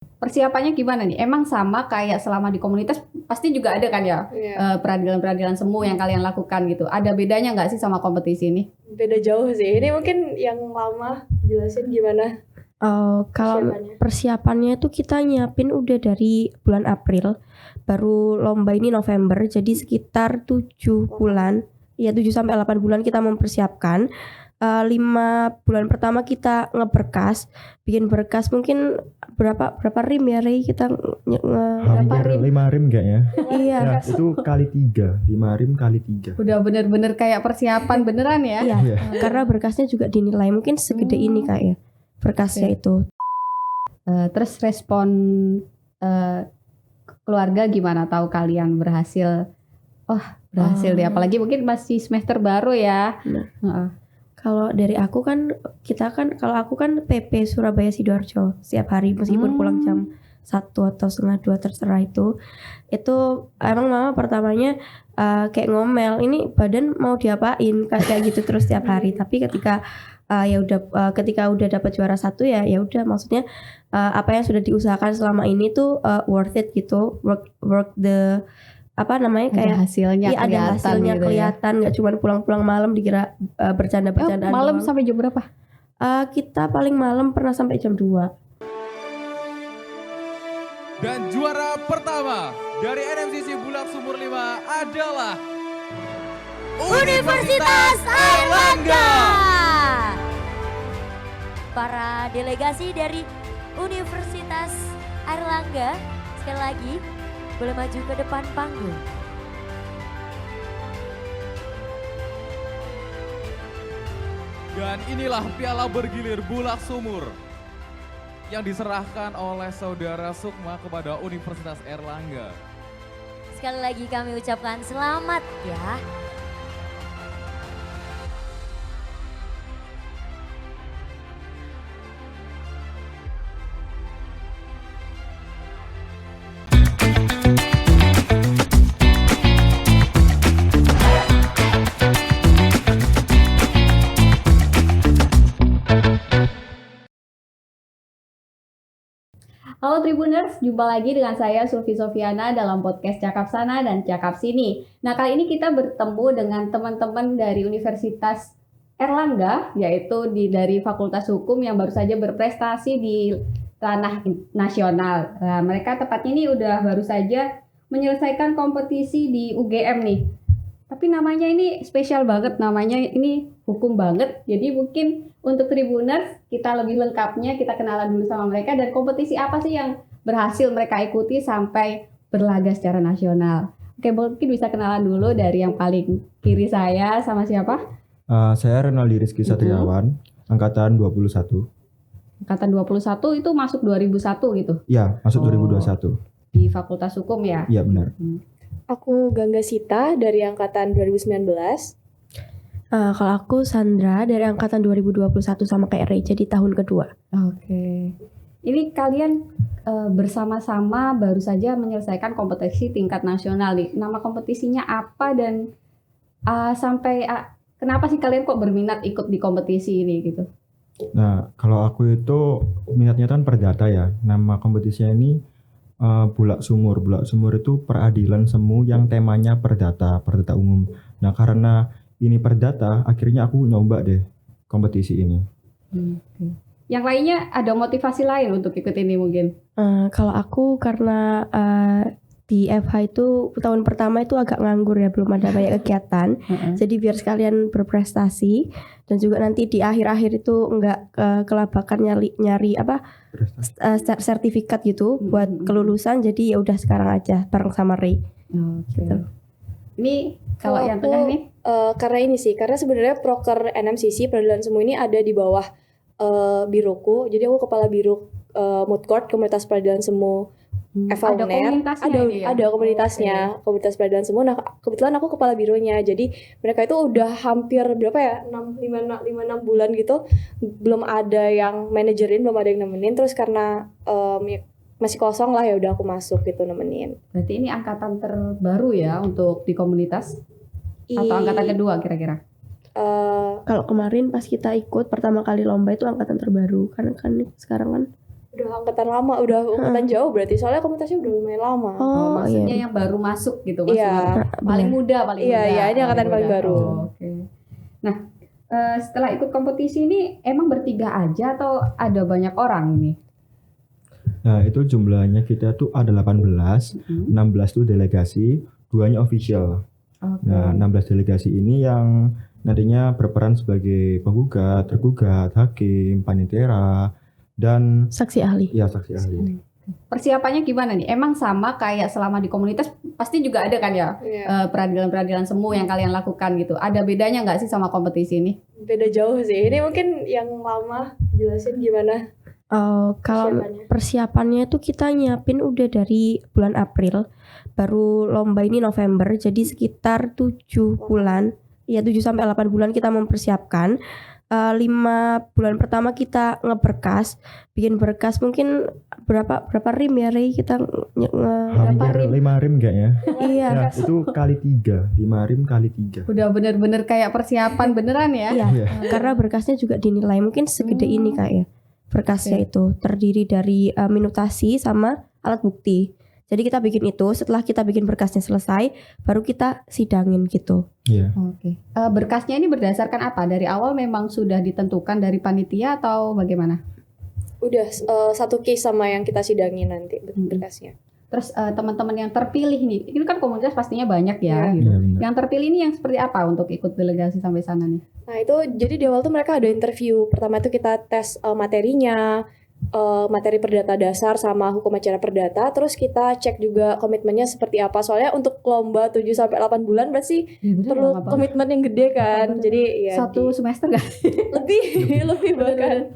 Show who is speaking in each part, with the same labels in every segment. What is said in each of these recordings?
Speaker 1: Persiapannya gimana nih? Emang sama kayak selama di komunitas pasti juga ada kan ya peradilan-peradilan semu yang kalian lakukan gitu. Ada bedanya nggak sih sama kompetisi ini?
Speaker 2: Beda jauh sih. Ini mungkin yang lama jelasin gimana
Speaker 3: Kalau
Speaker 2: persiapannya.
Speaker 3: persiapannya itu kita nyiapin udah dari bulan April, baru lomba ini November, jadi sekitar 7 bulan, ya 7 sampai 8 bulan kita mempersiapkan. 5 bulan pertama kita ngeberkas, bikin berkas mungkin berapa rim ya Rey, kita
Speaker 4: Hampir 5 rim kayaknya.
Speaker 3: Iya.
Speaker 4: Ya, itu kali 3, 5 rim kali 3.
Speaker 1: Udah bener-bener kayak persiapan beneran ya?
Speaker 3: Iya, karena berkasnya juga dinilai mungkin segede ini kayak berkasnya itu.
Speaker 1: Terus respon keluarga gimana tahu kalian berhasil? Berhasil deh, apalagi mungkin masih semester baru ya.
Speaker 3: Kalau dari aku kan, kalau aku kan PP Surabaya Sidoarjo setiap hari meskipun pulang jam 1 atau setengah 2 terserah itu emang mama pertamanya kayak ngomel, ini badan mau diapain kayak gitu terus setiap hari. Tapi ketika ketika udah dapat juara 1 ya udah, maksudnya apa yang sudah diusahakan selama ini tuh worth it gitu, work the kayak
Speaker 1: hasilnya
Speaker 3: iya, ada hasilnya
Speaker 1: gitu
Speaker 3: kelihatan, nggak cuma pulang-pulang malam dikira bercanda-bercandaan
Speaker 1: malam
Speaker 3: doang.
Speaker 1: sampai jam berapa?
Speaker 3: Kita paling malam pernah sampai jam 2.
Speaker 5: Dan juara pertama dari NMCC Bulak Sumur 5 adalah
Speaker 6: Universitas Airlangga. Para delegasi dari Universitas Airlangga sekali lagi boleh maju ke depan panggung.
Speaker 5: Dan inilah piala bergilir Bulak Sumur yang diserahkan oleh saudara Sukma kepada Universitas Airlangga.
Speaker 6: Sekali lagi kami ucapkan selamat ya.
Speaker 1: Halo Tribuners, jumpa lagi dengan saya Sulfi Sofiana dalam podcast Cakap Sana dan Cakap Sini. Nah, kali ini kita bertemu dengan teman-teman dari Universitas Airlangga, yaitu dari Fakultas Hukum yang baru saja berprestasi di ranah nasional. Nah, mereka tepatnya ini udah baru saja menyelesaikan kompetisi di UGM nih. Tapi namanya ini spesial banget, namanya ini hukum banget. Jadi mungkin untuk Tribuners kita lebih lengkapnya kita kenalan dulu sama mereka dan kompetisi apa sih yang berhasil mereka ikuti sampai berlaga secara nasional. Oke, mungkin bisa kenalan dulu dari yang paling kiri saya, sama siapa?
Speaker 4: Saya Renaldi Rizky Satriawan, angkatan 21.
Speaker 1: Angkatan 21 itu masuk 2001 gitu?
Speaker 4: Iya, masuk 2021.
Speaker 1: Di Fakultas Hukum ya?
Speaker 4: Iya, benar.
Speaker 2: Aku Gangga Sita dari angkatan 2019.
Speaker 3: Kalau aku Sandra dari angkatan 2021 sama kayak Ray, jadi tahun kedua.
Speaker 1: Oke. Ini kalian bersama-sama baru saja menyelesaikan kompetisi tingkat nasional nih. Nama kompetisinya apa dan kenapa sih kalian kok berminat ikut di kompetisi ini gitu?
Speaker 4: Nah, kalau aku itu minatnya kan perdata ya. Nama kompetisinya ini Bulak Sumur. Bulak Sumur itu peradilan semu yang temanya perdata umum. Nah, karena ini perdata, akhirnya aku nyoba deh kompetisi ini.
Speaker 1: Yang lainnya ada motivasi lain untuk ikut ini mungkin?
Speaker 3: Kalau aku karena di FH itu tahun pertama itu agak nganggur ya, belum ada banyak kegiatan. Jadi biar sekalian berprestasi dan juga nanti di akhir-akhir itu enggak kelabakan nyari sertifikat gitu buat kelulusan. Jadi ya udah sekarang aja bareng sama Ray. Gitu.
Speaker 1: Ini kalau yang tengah nih?
Speaker 2: Karena sebenarnya proker NMCC peradilan semu ini ada di bawah biroku. Jadi aku kepala biro Moot Court Komunitas Peradilan Semu
Speaker 1: Ada komunitasnya
Speaker 2: ada komunitasnya, komunitas peradilan semu. Nah, kebetulan aku kepala bironya. Jadi mereka itu udah hampir berapa ya? 5-6 bulan gitu belum ada yang manajerin, belum ada yang nemenin. Terus karena masih kosong lah, ya udah aku masuk gitu nemenin.
Speaker 1: Berarti ini angkatan terbaru ya untuk di komunitas? Atau angkatan kedua kira-kira?
Speaker 3: Kalau kemarin pas kita ikut pertama kali lomba itu angkatan terbaru kan sekarang kan
Speaker 2: Udah angkatan lama, udah angkatan jauh berarti. Soalnya komunitasnya udah lumayan lama.
Speaker 3: Oh,
Speaker 1: maksudnya
Speaker 3: iya.
Speaker 1: yang baru masuk gitu Mas
Speaker 2: Iya.
Speaker 1: Umar. Paling muda, paling
Speaker 2: Iya,
Speaker 1: muda.
Speaker 2: iya, ini angkatan paling
Speaker 1: muda.
Speaker 2: baru.
Speaker 1: Oh, oke. Nah, setelah ikut kompetisi ini emang bertiga aja atau ada banyak orang ini?
Speaker 4: Nah, itu jumlahnya kita tuh ada 18, 16 tuh delegasi, 2-nya official.
Speaker 1: Oke.
Speaker 4: Nah, 16 delegasi ini yang nantinya berperan sebagai penggugat, tergugat, hakim, panitera, dan
Speaker 3: Saksi ahli.
Speaker 4: ya saksi ahli.
Speaker 1: Persiapannya gimana nih? Emang sama kayak selama di komunitas pasti juga ada kan ya
Speaker 2: Iya.
Speaker 1: peradilan-peradilan semu yang kalian lakukan gitu. Ada bedanya nggak sih sama kompetisi ini?
Speaker 2: Beda jauh sih. Ini mungkin yang lama jelasin gimana
Speaker 3: Kalau
Speaker 2: persiapannya.
Speaker 3: persiapannya itu kita nyiapin udah dari bulan April, baru lomba ini November, jadi sekitar 7 bulan, ya 7 sampai 8 bulan kita mempersiapkan. 5 bulan pertama kita ngeberkas, bikin berkas mungkin berapa rim ya Rey kita
Speaker 4: Hampir 5 rim enggak ya?
Speaker 3: iya.
Speaker 4: Nah, itu kali 3, 5 rim kali 3.
Speaker 1: Udah bener-bener kayak persiapan beneran ya?
Speaker 3: Iya,
Speaker 4: Iya.
Speaker 3: karena berkasnya juga dinilai mungkin segede ini Kak ya. Berkasnya itu terdiri dari minutasi sama alat bukti. Jadi kita bikin itu, setelah kita bikin berkasnya selesai, baru kita sidangin gitu.
Speaker 4: Iya.
Speaker 1: Oke. Berkasnya ini berdasarkan apa? Dari awal memang sudah ditentukan dari panitia atau bagaimana?
Speaker 2: Udah satu case sama yang kita sidangin nanti berkasnya.
Speaker 1: Terus teman-teman yang terpilih nih, ini kan komunitas pastinya banyak ya.
Speaker 2: Iya.
Speaker 1: Gitu.
Speaker 4: Iya, benar.
Speaker 1: Yang terpilih ini yang seperti apa untuk ikut delegasi sampai sana nih?
Speaker 2: Nah itu jadi di awal tuh mereka ada interview. Pertama itu kita tes materinya, materi perdata dasar sama hukum acara perdata. Terus kita cek juga komitmennya seperti apa. Soalnya untuk lomba 7-8 bulan berarti perlu komitmen yang gede kan. Jadi ya
Speaker 1: satu semester nggak?
Speaker 2: lebih bahkan.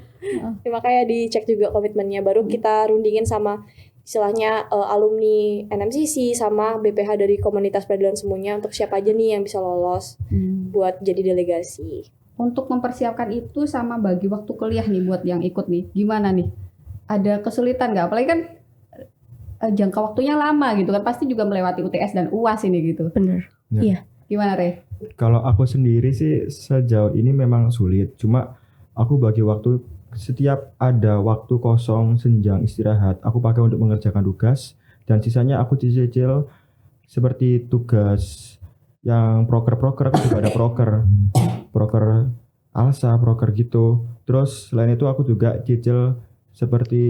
Speaker 2: Ya, makanya dicek juga komitmennya. Baru kita rundingin sama istilahnya alumni NMCC sama BPH dari komunitas peradilan semuanya untuk siapa aja nih yang bisa lolos buat jadi delegasi.
Speaker 1: Untuk mempersiapkan itu sama bagi waktu kuliah nih buat yang ikut nih, gimana nih? Ada kesulitan nggak? Apalagi kan jangka waktunya lama gitu kan, pasti juga melewati UTS dan UAS ini gitu.
Speaker 3: Bener.
Speaker 1: Gimana Re?
Speaker 4: Kalau aku sendiri sih sejauh ini memang sulit. Cuma aku bagi waktu, setiap ada waktu kosong senjang istirahat, aku pakai untuk mengerjakan tugas, dan sisanya aku cicil seperti tugas yang proker, aku juga ada proker ALSA, proker gitu. Terus selain itu aku juga cicil seperti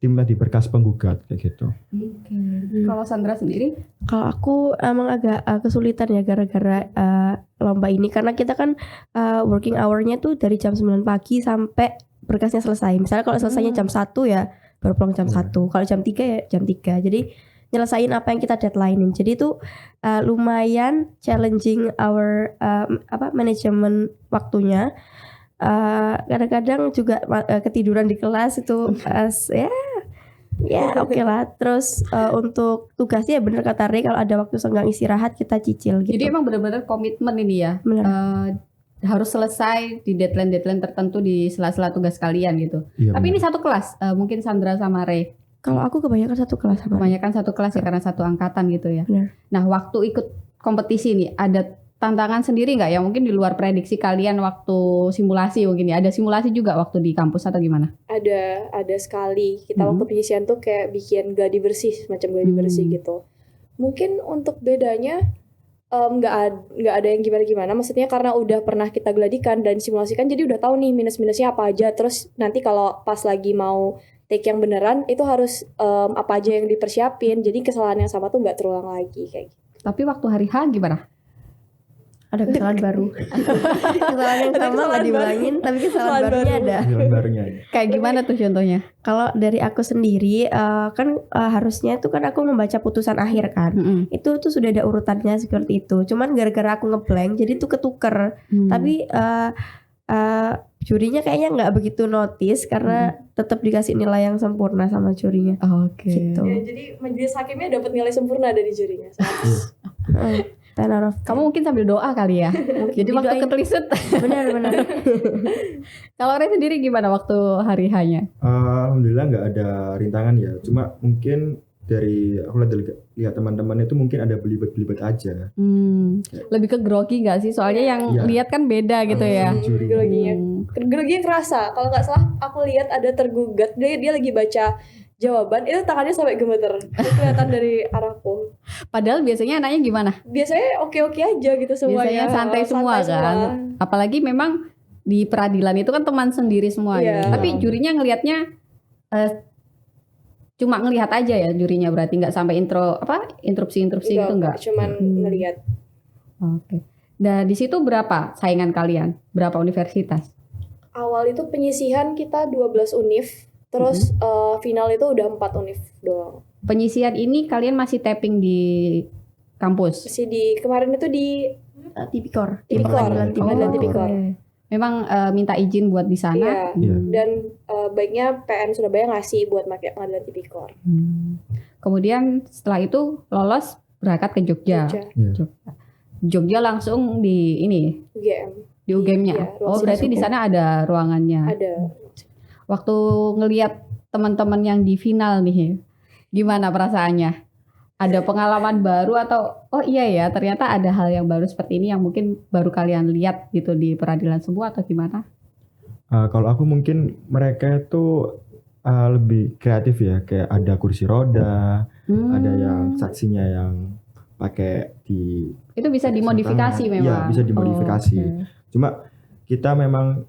Speaker 4: tim di berkas penggugat kayak gitu.
Speaker 1: Kalau Sandra sendiri?
Speaker 3: Kalau aku emang agak kesulitan ya gara-gara lomba ini, karena kita kan working hour-nya tuh dari jam 9 pagi sampai berkasnya selesai. Misalnya kalau selesainya jam 1 ya baru pulang jam 1. Kalau jam 3 ya jam 3. Jadi nyelesain apa yang kita deadline-in. Jadi itu lumayan challenging our manajemen waktunya. Kadang-kadang juga ketiduran di kelas itu ya oke lah. Terus untuk tugasnya ya bener kata Rey, kalau ada waktu senggang istirahat kita cicil gitu.
Speaker 1: Jadi emang benar-benar komitmen ini ya.
Speaker 3: Bener.
Speaker 1: Harus selesai di deadline tertentu di sela-sela tugas kalian gitu.
Speaker 4: Iya,
Speaker 1: Tapi ini
Speaker 4: benar.
Speaker 1: satu kelas, mungkin Sandra sama Ray.
Speaker 3: Kalau aku kebanyakan satu kelas sama Rey.
Speaker 1: Kebanyakan satu kelas ya karena satu angkatan gitu ya.
Speaker 3: Benar.
Speaker 1: Nah waktu ikut kompetisi nih ada tantangan sendiri nggak ya? Mungkin di luar prediksi kalian waktu simulasi mungkin ya. Ada simulasi juga waktu di kampus atau gimana?
Speaker 2: Ada sekali. Kita waktu penyisian tuh kayak bikin gladi bersih, semacam gladi bersih gitu. Mungkin untuk bedanya nggak ada yang gimana-gimana. Maksudnya karena udah pernah kita gladikan dan simulasikan, jadi udah tahu nih minus-minusnya apa aja. Terus nanti kalau pas lagi mau take yang beneran itu harus apa aja yang dipersiapin. Jadi kesalahan yang sama tuh nggak terulang lagi kayak gitu.
Speaker 1: Tapi waktu hari H gimana?
Speaker 3: Ada kesalahan baru. Kesalahan yang sama nggak diulangin, tapi kesalahan barunya ada.
Speaker 4: Film barunya.
Speaker 1: Kayak gimana tuh contohnya?
Speaker 3: Kalau dari aku sendiri kan harusnya itu kan aku membaca putusan akhir kan. Itu tuh sudah ada urutannya seperti itu. Cuman gara-gara aku ngeblank jadi tuh ketuker. Tapi jurinya kayaknya nggak begitu notice karena tetap dikasih nilai yang sempurna sama jurinya.
Speaker 1: Oke.
Speaker 3: Gitu.
Speaker 2: Ya, jadi majelis hakimnya dapat nilai sempurna dari jurinya.
Speaker 3: 10 out of 10.
Speaker 1: Kamu mungkin sambil doa kali ya. Jadi waktu
Speaker 3: didoain.
Speaker 1: ketelisut.
Speaker 3: Benar.
Speaker 1: Kalau Ray sendiri gimana waktu hari H-nya?
Speaker 4: Alhamdulillah nggak ada rintangan ya. Cuma mungkin dari aku lihat teman-teman itu mungkin ada belibet-belibet aja.
Speaker 1: Lebih ke grogi nggak sih? Soalnya yang
Speaker 4: Iya.
Speaker 1: lihat kan beda gitu ya.
Speaker 4: Juri.
Speaker 2: Groginya.
Speaker 1: Hmm.
Speaker 2: Groginya kerasa. Kalau nggak salah aku lihat ada tergugat, dia lagi baca jawaban, itu tangannya sampai gemeter. Itu kelihatan dari arahku.
Speaker 1: Padahal biasanya anaknya gimana?
Speaker 2: Biasanya oke-oke aja gitu semuanya.
Speaker 1: Biasanya santai semua kan. Apalagi memang di peradilan itu kan teman sendiri semua
Speaker 2: Iya.
Speaker 1: ya. Tapi jurinya ngelihatnya cuma ngelihat aja ya jurinya, berarti nggak sampai interupsi gitu nggak?
Speaker 2: Cuman ngelihat.
Speaker 1: Oke. Dan di situ berapa saingan kalian? Berapa universitas?
Speaker 2: Awal itu penyisihan kita 12 univ, terus final itu udah 4 univ doang.
Speaker 1: Penyisian ini kalian masih tapping di kampus?
Speaker 2: Masih kemarin itu di
Speaker 3: Tipikor.
Speaker 2: Tipikor.
Speaker 3: Pengadilan
Speaker 2: Tipikor.
Speaker 1: Memang minta izin buat di sana.
Speaker 2: Iya. Dan baiknya PN Surabaya ngasih buat pakai pengadilan Tipikor.
Speaker 1: Kemudian setelah itu lolos berangkat ke Jogja. Jogja langsung di
Speaker 2: UGM.
Speaker 1: di UGM-nya.
Speaker 2: Iya, ruang
Speaker 1: Oh, berarti di sana ada ruangannya.
Speaker 2: Ada.
Speaker 1: Waktu ngelihat teman-teman yang di final nih, gimana perasaannya? Ada pengalaman baru atau oh iya ya ternyata ada hal yang baru seperti ini yang mungkin baru kalian lihat gitu di peradilan semua atau gimana?
Speaker 4: Kalau aku mungkin mereka itu lebih kreatif ya, kayak ada kursi roda, ada yang saksinya yang pakai di
Speaker 1: itu bisa dimodifikasi
Speaker 4: tangan.
Speaker 1: memang.
Speaker 4: Iya, bisa dimodifikasi.
Speaker 1: Oh, oke.
Speaker 4: Cuma kita memang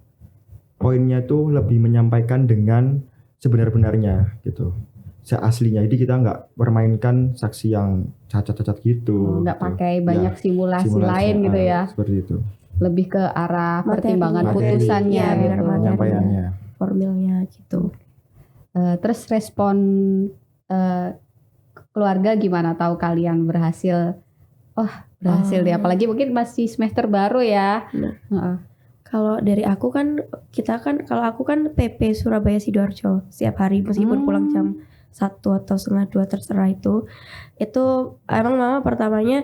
Speaker 4: poinnya tuh lebih menyampaikan dengan sebenar-benarnya gitu, seaslinya. Jadi kita nggak permainkan saksi yang cacat-cacat gitu.
Speaker 1: Nggak
Speaker 4: gitu.
Speaker 1: pakai banyak
Speaker 4: Ya,
Speaker 1: simulasi lain gitu ya.
Speaker 4: Seperti itu.
Speaker 1: Lebih ke arah
Speaker 3: Materi.
Speaker 1: pertimbangan
Speaker 4: Materi.
Speaker 1: putusannya
Speaker 3: Iya,
Speaker 1: gitu.
Speaker 3: benar, materi.
Speaker 4: Penyampaiannya.
Speaker 3: Formilnya gitu.
Speaker 1: Terus respon keluarga gimana tahu kalian berhasil? Berhasil deh, apalagi mungkin masih semester baru ya.
Speaker 3: Benar.
Speaker 1: Heeh.
Speaker 3: Kalau dari aku kan, kalau aku kan PP Surabaya Sidoarjo setiap hari meskipun pulang jam 1 atau setengah 2 terserah itu emang mama pertamanya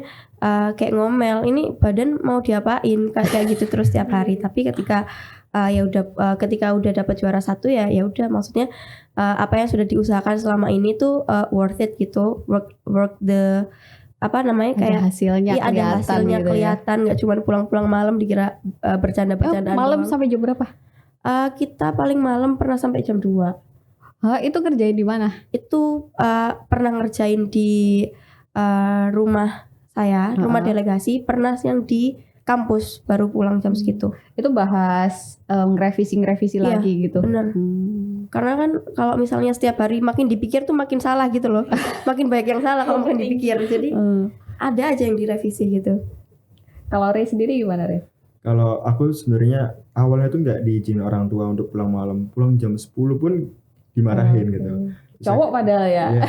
Speaker 3: kayak ngomel, ini badan mau diapain kayak gitu terus setiap hari. Tapi ketika ketika udah dapat juara 1 ya udah, maksudnya apa yang sudah diusahakan selama ini tuh worth it gitu, work the kayak
Speaker 1: Ada hasilnya
Speaker 3: iya, ada
Speaker 1: kelihatan
Speaker 3: hasilnya
Speaker 1: gitu ya.
Speaker 3: kelihatan, nggak cuma pulang-pulang malam dikira bercanda-bercandaan
Speaker 1: Malam
Speaker 3: doang.
Speaker 1: sampai jam berapa?
Speaker 3: Kita paling malam pernah sampai jam 2.
Speaker 1: Itu kerjain di mana?
Speaker 3: Itu pernah ngerjain di rumah saya, rumah delegasi, pernah yang di kampus baru pulang jam segitu.
Speaker 1: Itu bahas ngerevisi
Speaker 3: Iya,
Speaker 1: lagi gitu.
Speaker 3: bener. Karena kan kalau misalnya setiap hari makin dipikir tuh makin salah gitu loh. Makin banyak yang salah kalau makin dipikir. Jadi ada aja yang direvisi gitu.
Speaker 1: Kalau Ray sendiri gimana, Ray?
Speaker 4: Kalau aku sebenarnya awalnya tuh nggak diizin orang tua untuk pulang malam, pulang jam 10 pun dimarahin gitu.
Speaker 1: Cowok padahal ya.
Speaker 4: Iya.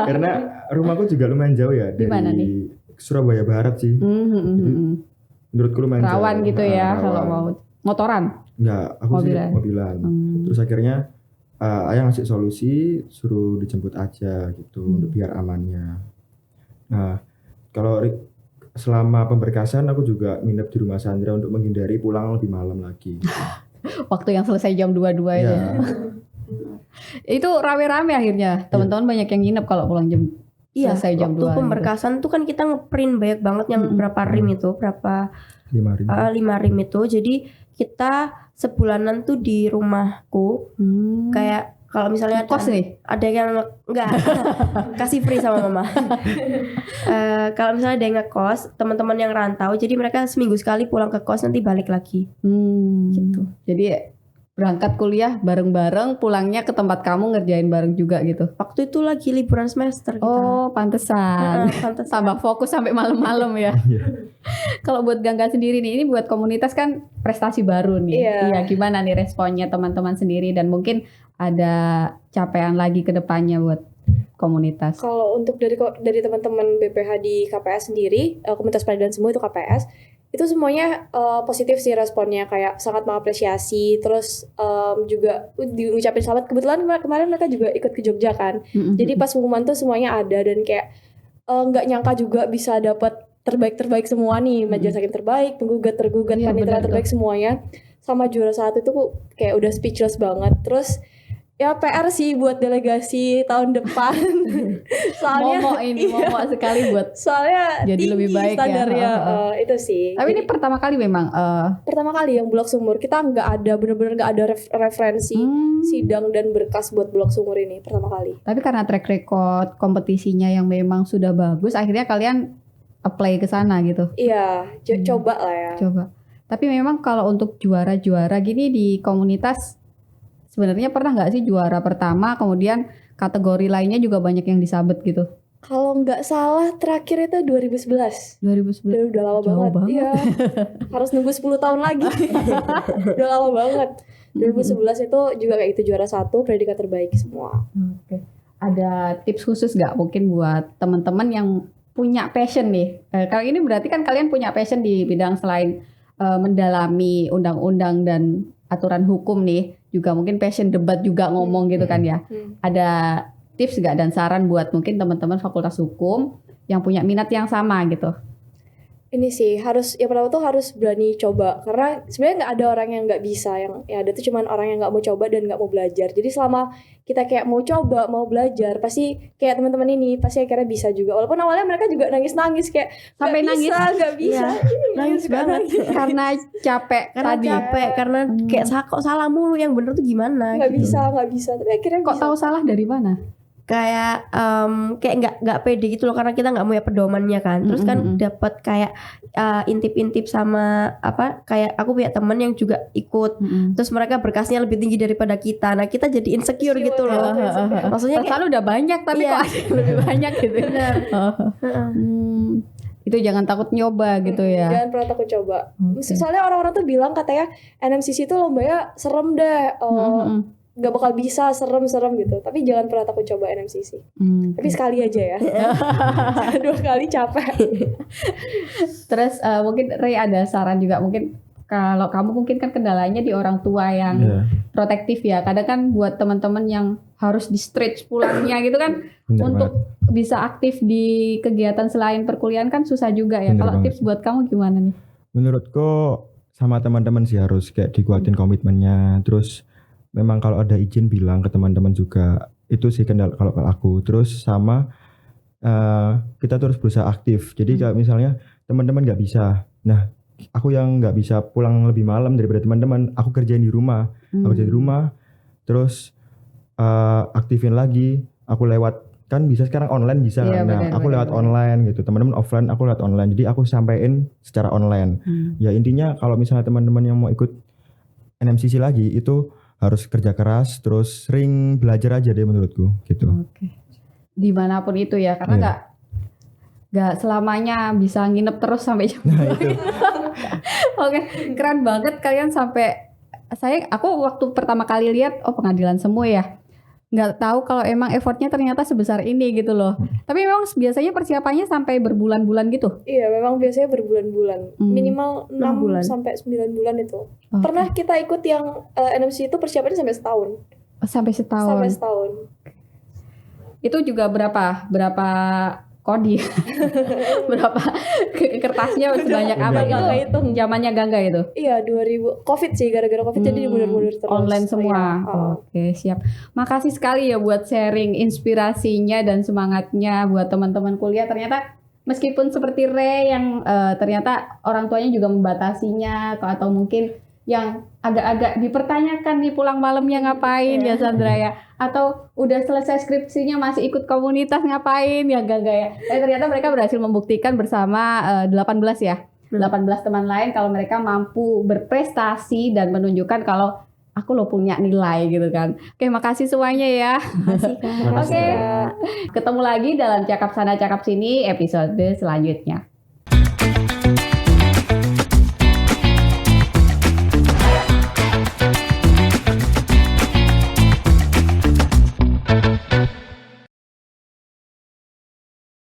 Speaker 4: Karena rumahku juga lumayan jauh ya,
Speaker 1: Di
Speaker 4: dari
Speaker 1: mana nih?
Speaker 4: Surabaya Barat sih. Menurutku lumayan
Speaker 1: Rawan
Speaker 4: jauh.
Speaker 1: gitu ya
Speaker 4: Rawan.
Speaker 1: kalau mau motoran.
Speaker 4: Enggak, aku
Speaker 1: Mobilan.
Speaker 4: sih mobilan. Terus akhirnya ayah ngasih solusi, suruh dijemput aja gitu untuk biar amannya. Nah, kalau selama pemberkasan aku juga nginep di rumah Sandra untuk menghindari pulang lebih malam lagi.
Speaker 1: Waktu yang selesai jam 22 itu.
Speaker 4: Ya,
Speaker 1: Itu rame-rame akhirnya. Teman-teman banyak yang nginep kalau pulang jam
Speaker 3: Iya,
Speaker 1: selesai jam 2.
Speaker 3: waktu pemberkasan tuh kan kita ngeprint banyak banget yang berapa rim itu, berapa
Speaker 4: 5 hari.
Speaker 3: 5 rim itu. Jadi kita sebulanan tuh di rumahku, kayak kalau misalnya
Speaker 1: Kos nih?
Speaker 3: ada yang enggak kasih free sama mama. Kalau misalnya ada yang ngekos, teman-teman yang rantau, jadi mereka seminggu sekali pulang ke kos, nanti balik lagi. Gitu.
Speaker 1: Jadi berangkat kuliah bareng-bareng, pulangnya ke tempat kamu ngerjain bareng juga gitu.
Speaker 3: Waktu itu lagi liburan semester kita.
Speaker 1: Oh, pantesan.
Speaker 3: Pantesan.
Speaker 1: Tambah fokus sampai malam-malam ya. Kalau buat Gangga sendiri nih, ini buat komunitas kan prestasi baru nih.
Speaker 2: Iya.
Speaker 1: Gimana nih responnya teman-teman sendiri dan mungkin ada capaian lagi ke depannya buat komunitas.
Speaker 2: Kalau untuk dari teman-teman BPH di KPS sendiri, komunitas peradilan semua itu KPS, itu semuanya positif sih responnya, kayak sangat mengapresiasi. Terus juga diucapin selamat. Kebetulan kemarin mereka juga ikut ke Jogja kan. Jadi pas pengumuman tuh semuanya ada, dan kayak nggak nyangka juga bisa dapat terbaik semua nih, majelis hakim terbaik, penggugat tergugat,
Speaker 1: Iya,
Speaker 2: panitera
Speaker 1: benar
Speaker 2: terbaik semuanya, sama juara 1 itu kayak udah speechless banget. Terus Ya PR sih buat delegasi tahun depan. Soalnya
Speaker 1: Momo sekali buat.
Speaker 2: soalnya
Speaker 1: Jadi
Speaker 2: tinggi
Speaker 1: lebih baik ya.
Speaker 2: standarnya, itu sih.
Speaker 1: Tapi ini
Speaker 2: Jadi,
Speaker 1: pertama kali memang
Speaker 2: pertama kali yang Bulak Sumur kita nggak ada bener-bener nggak ada referensi sidang dan berkas buat Bulak Sumur ini pertama kali.
Speaker 1: tapi karena track record kompetisinya yang memang sudah bagus, akhirnya kalian apply ke sana gitu.
Speaker 2: Iya, coba lah ya.
Speaker 1: Coba. Tapi memang kalau untuk juara-juara gini di komunitas, sebenarnya pernah nggak sih juara pertama, kemudian kategori lainnya juga banyak yang disabet gitu?
Speaker 2: Kalau nggak salah terakhir itu 2011.
Speaker 1: 2011.
Speaker 2: Udah lama
Speaker 1: Jauh banget.
Speaker 2: Iya. Harus nunggu 10 tahun lagi. Udah lama banget. 2011 itu juga kayak gitu, juara 1, predikat terbaik semua.
Speaker 1: Oke. Ada tips khusus nggak mungkin buat teman-teman yang punya passion nih? Kali ini berarti kan kalian punya passion di bidang selain mendalami undang-undang dan aturan hukum nih, juga mungkin passion debat juga ngomong gitu kan ya. Ada tips nggak dan saran buat mungkin teman-teman fakultas hukum yang punya minat yang sama gitu?
Speaker 2: Ini sih harus, ya pertama tuh harus berani coba, karena sebenarnya nggak ada orang yang nggak bisa, yang ya ada tuh cuman orang yang nggak mau coba dan nggak mau belajar. Jadi selama kita kayak mau coba, mau belajar, pasti kayak teman-teman ini pasti akhirnya bisa juga. Walaupun awalnya mereka juga nangis-nangis kayak
Speaker 1: Sampai nangis?
Speaker 2: nggak bisa,
Speaker 3: Nangis banget.
Speaker 1: Karena capek
Speaker 3: Karena
Speaker 1: tadi.
Speaker 3: capek, karena kayak kok salah mulu, yang bener tuh gimana?
Speaker 2: nggak
Speaker 3: gitu.
Speaker 2: bisa. Tapi akhirnya
Speaker 1: Kok
Speaker 2: bisa.
Speaker 1: tahu salah dari mana?
Speaker 3: Kayak kayak nggak pede gitu loh, karena kita nggak punya pedomannya kan. Terus kan dapat kayak intip-intip sama apa, kayak aku punya temen yang juga ikut, terus mereka berkasnya lebih tinggi daripada kita. Nah kita jadi insecure gitu loh. Maksudnya kayak
Speaker 1: Selalu udah banyak tapi
Speaker 3: Iya.
Speaker 1: kok ada yang lebih banyak gitu. Itu jangan takut nyoba gitu ya.
Speaker 2: Jangan pernah takut coba.
Speaker 1: Oke.
Speaker 2: Soalnya orang-orang tuh bilang katanya NMCC itu lombanya serem deh, nggak bakal bisa, serem gitu. Tapi jangan pernah takut coba NMCC. Tapi sekali aja ya. 2 kali capek.
Speaker 1: Terus mungkin Ray ada saran juga, mungkin kalau kamu mungkin kan kendalanya di orang tua yang
Speaker 4: Iya,
Speaker 1: protektif ya. Kadang kan buat teman-teman yang harus di stretch pulangnya gitu kan,
Speaker 4: bener
Speaker 1: untuk
Speaker 4: banget.
Speaker 1: bisa aktif di kegiatan selain perkuliahan kan susah juga ya.
Speaker 4: Bener
Speaker 1: Kalau
Speaker 4: banget.
Speaker 1: tips buat kamu gimana nih?
Speaker 4: Menurutku sama teman-teman sih harus kayak dikuatin komitmennya. Terus memang kalau ada izin bilang ke teman-teman juga, itu sih kendala kalau aku. Terus sama kita terus berusaha aktif. Jadi kalau misalnya teman-teman nggak bisa, nah aku yang nggak bisa pulang lebih malam daripada teman-teman, aku kerjain di rumah. Aku kerja di rumah, terus aktifin lagi. Aku lewat, kan bisa sekarang online bisa
Speaker 1: Iya,
Speaker 4: kan. Nah,
Speaker 1: benar,
Speaker 4: aku
Speaker 1: benar,
Speaker 4: lewat
Speaker 1: benar.
Speaker 4: online gitu. Teman-teman offline, aku lewat online. Jadi aku sampein secara online. Ya intinya kalau misalnya teman-teman yang mau ikut NMCC lagi itu harus kerja keras, terus sering belajar aja deh menurutku gitu.
Speaker 1: Oke. Dimanapun itu ya, karena
Speaker 4: Iya.
Speaker 1: nggak selamanya bisa nginep terus sampai jam.
Speaker 4: Nah itu.
Speaker 1: Oke, keren banget kalian sampai aku waktu pertama kali lihat pengadilan semu ya. Nggak tahu kalau emang effortnya ternyata sebesar ini gitu loh. Tapi memang biasanya persiapannya sampai berbulan-bulan gitu.
Speaker 2: Iya, memang biasanya berbulan-bulan. Minimal 6
Speaker 3: bulan.
Speaker 2: sampai 9 bulan itu.
Speaker 1: Oke.
Speaker 2: Pernah kita ikut yang NMCC itu persiapannya sampai setahun.
Speaker 1: Sampai setahun.
Speaker 2: Sampai setahun.
Speaker 1: Itu juga berapa kodi? Berapa kertasnya sebanyak apa
Speaker 2: Nggak
Speaker 1: itu?
Speaker 2: kehitung.
Speaker 1: Zamannya Gangga itu.
Speaker 2: Iya, 2000 Covid sih, gara-gara Covid jadi mundur-mundur terus.
Speaker 1: Online semua.
Speaker 2: Iya, oh.
Speaker 1: Oke, siap. Makasih sekali ya buat sharing inspirasinya dan semangatnya buat teman-teman kuliah. Ternyata meskipun seperti Ray yang ternyata orang tuanya juga membatasinya, atau mungkin yang agak-agak dipertanyakan nih pulang malamnya ngapain ya Sandra ya, atau udah selesai skripsinya masih ikut komunitas ngapain ya Gangga ya. Ternyata mereka berhasil membuktikan bersama 18 ya. 18 teman lain kalau mereka mampu berprestasi dan menunjukkan kalau aku lo punya nilai gitu kan. Oke, makasih semuanya ya.
Speaker 3: Makasih Kak.
Speaker 4: Makasih.
Speaker 1: Oke. Ketemu lagi dalam Cakap Sana Cakap Sini episode selanjutnya.